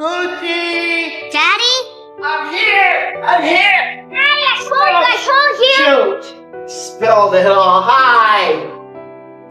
Lucy! Daddy? I'm here! I'm here! Daddy, I told you! Shoot! Spilled it all. Hi!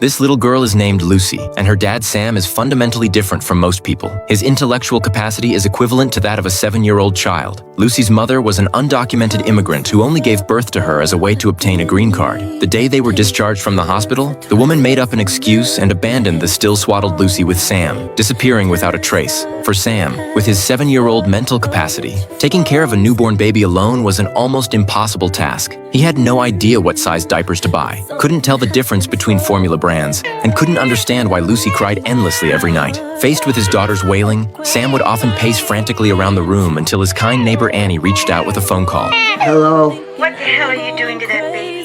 This little girl is named Lucy, and her dad Sam is fundamentally different from most people. His intellectual capacity is equivalent to that of a 7-year-old child. Lucy's mother was an undocumented immigrant who only gave birth to her as a way to obtain a green card. The day they were discharged from the hospital, the woman made up an excuse and abandoned the still swaddled Lucy with Sam, disappearing without a trace. For Sam, with his 7-year-old mental capacity, taking care of a newborn baby alone was an almost impossible task. He had no idea what size diapers to buy, couldn't tell the difference between formula brands, and couldn't understand why Lucy cried endlessly every night. Faced with his daughter's wailing, Sam would often pace frantically around the room until his kind neighbor Annie reached out with a phone call. Hello? What the hell are you doing to that baby?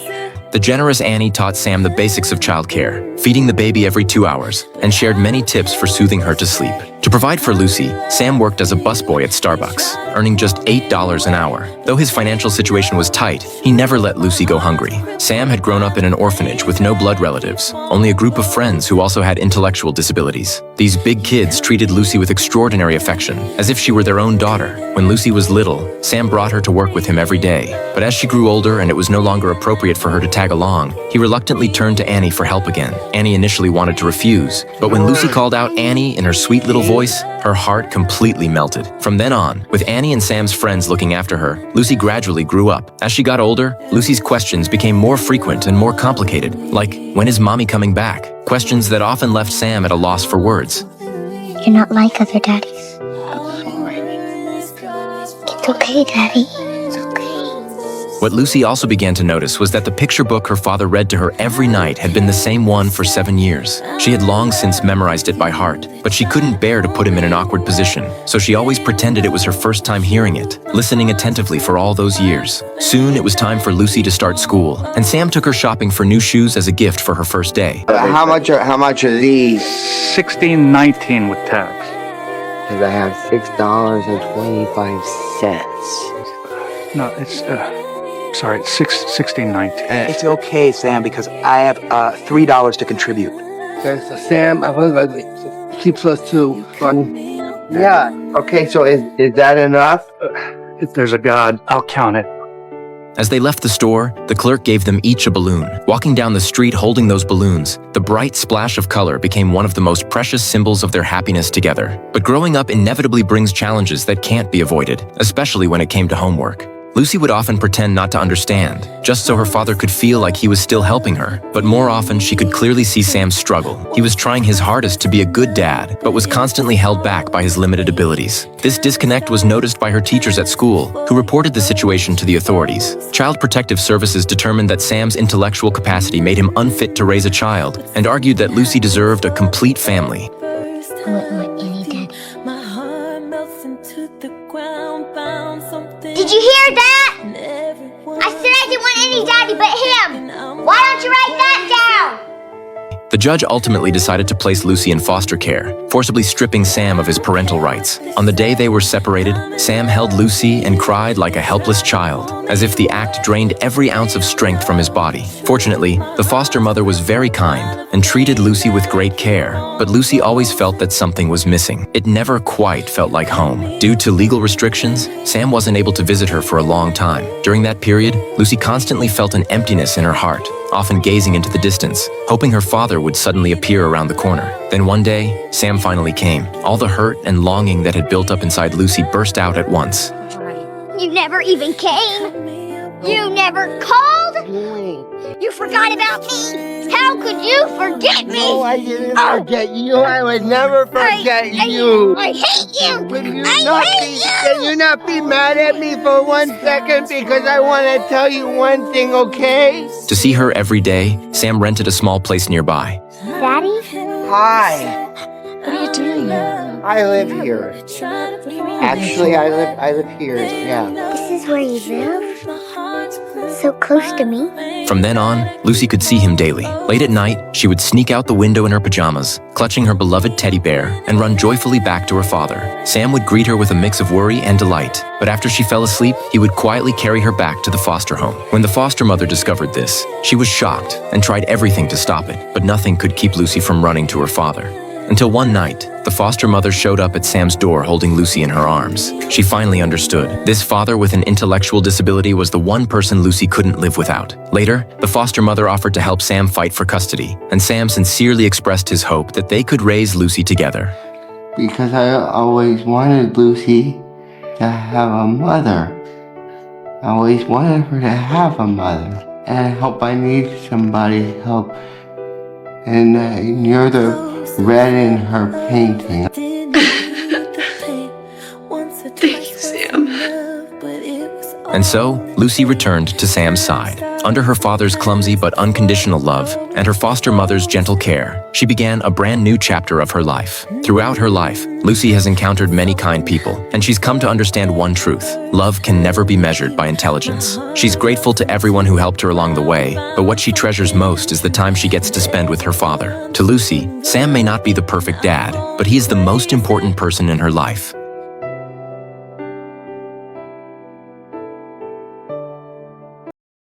The generous Annie taught Sam the basics of childcare, feeding the baby every 2 hours, and shared many tips for soothing her to sleep. To provide for Lucy, Sam worked as a busboy at Starbucks, earning just $8 an hour. Though his financial situation was tight, he never let Lucy go hungry. Sam had grown up in an orphanage with no blood relatives, only a group of friends who also had intellectual disabilities. These big kids treated Lucy with extraordinary affection, as if she were their own daughter. When Lucy was little, Sam brought her to work with him every day. But as she grew older and it was no longer appropriate for her to tag along, he reluctantly turned to Annie for help again. Annie initially wanted to refuse, but when Lucy called out Annie in her sweet little voice, her heart completely melted. From then on, with Annie and Sam's friends looking after her, Lucy gradually grew up. As she got older, Lucy's questions became more frequent and more complicated, like, when is mommy coming back? Questions that often left Sam at a loss for words. You're not like other daddies. It's okay, Daddy. It's okay. What Lucy also began to notice was that the picture book her father read to her every night had been the same one for 7 years. She had long since memorized it by heart, but she couldn't bear to put him in an awkward position, so she always pretended it was her first time hearing it, listening attentively for all those years. Soon it was time for Lucy to start school, and Sam took her shopping for new shoes as a gift for her first day. How much are these? $16.19 with tax. Because I have $6.25. No, it's sorry, it's $16.19. It's okay, Sam, because I have $3 to contribute. Okay, so Sam, I was like, C plus 2. Yeah. Okay, so is that enough? If there's a God, I'll count it. As they left the store, the clerk gave them each a balloon. Walking down the street holding those balloons, the bright splash of color became one of the most precious symbols of their happiness together. But growing up inevitably brings challenges that can't be avoided, especially when it came to homework. Lucy would often pretend not to understand, just so her father could feel like he was still helping her. But more often, she could clearly see Sam's struggle. He was trying his hardest to be a good dad, but was constantly held back by his limited abilities. This disconnect was noticed by her teachers at school, who reported the situation to the authorities. Child Protective Services determined that Sam's intellectual capacity made him unfit to raise a child, and argued that Lucy deserved a complete family. I wouldn't want any daddy. Did you hear that? I said I didn't want any daddy but him. Why don't you write that down? The judge ultimately decided to place Lucy in foster care, forcibly stripping Sam of his parental rights. On the day they were separated, Sam held Lucy and cried like a helpless child, as if the act drained every ounce of strength from his body. Fortunately, the foster mother was very kind and treated Lucy with great care, but Lucy always felt that something was missing. It never quite felt like home. Due to legal restrictions, Sam wasn't able to visit her for a long time. During that period, Lucy constantly felt an emptiness in her heart, often gazing into the distance, hoping her father would suddenly appear around the corner. Then one day, Sam finally came. All the hurt and longing that had built up inside Lucy burst out at once. You never even came. You never called. You forgot about me. How could you forget me? No, I didn't forget you. I would never forget you. I hate you. Can you not be mad at me for 1 second because I want to tell you one thing, okay? To see her every day, Sam rented a small place nearby. Daddy? Hi. What are you doing here? I live here. Actually, I live here. Yeah. This is where you live? So close to me. From then on, Lucy could see him daily. Late at night, she would sneak out the window in her pajamas, clutching her beloved teddy bear, and run joyfully back to her father. Sam would greet her with a mix of worry and delight, but after she fell asleep, he would quietly carry her back to the foster home. When the foster mother discovered this, she was shocked and tried everything to stop it, but nothing could keep Lucy from running to her father. Until one night, the foster mother showed up at Sam's door holding Lucy in her arms. She finally understood. This father with an intellectual disability was the one person Lucy couldn't live without. Later, the foster mother offered to help Sam fight for custody, and Sam sincerely expressed his hope that they could raise Lucy together. Because I always wanted Lucy to have a mother. I always wanted her to have a mother. And I hope I need somebody help. And you're the red in her painting. Thank you, Sam. And so, Lucy returned to Sam's side. Under her father's clumsy but unconditional love and her foster mother's gentle care, she began a brand new chapter of her life. Throughout her life, Lucy has encountered many kind people, and she's come to understand one truth: love can never be measured by intelligence. She's grateful to everyone who helped her along the way, but what she treasures most is the time she gets to spend with her father. To Lucy, Sam may not be the perfect dad, but he is the most important person in her life.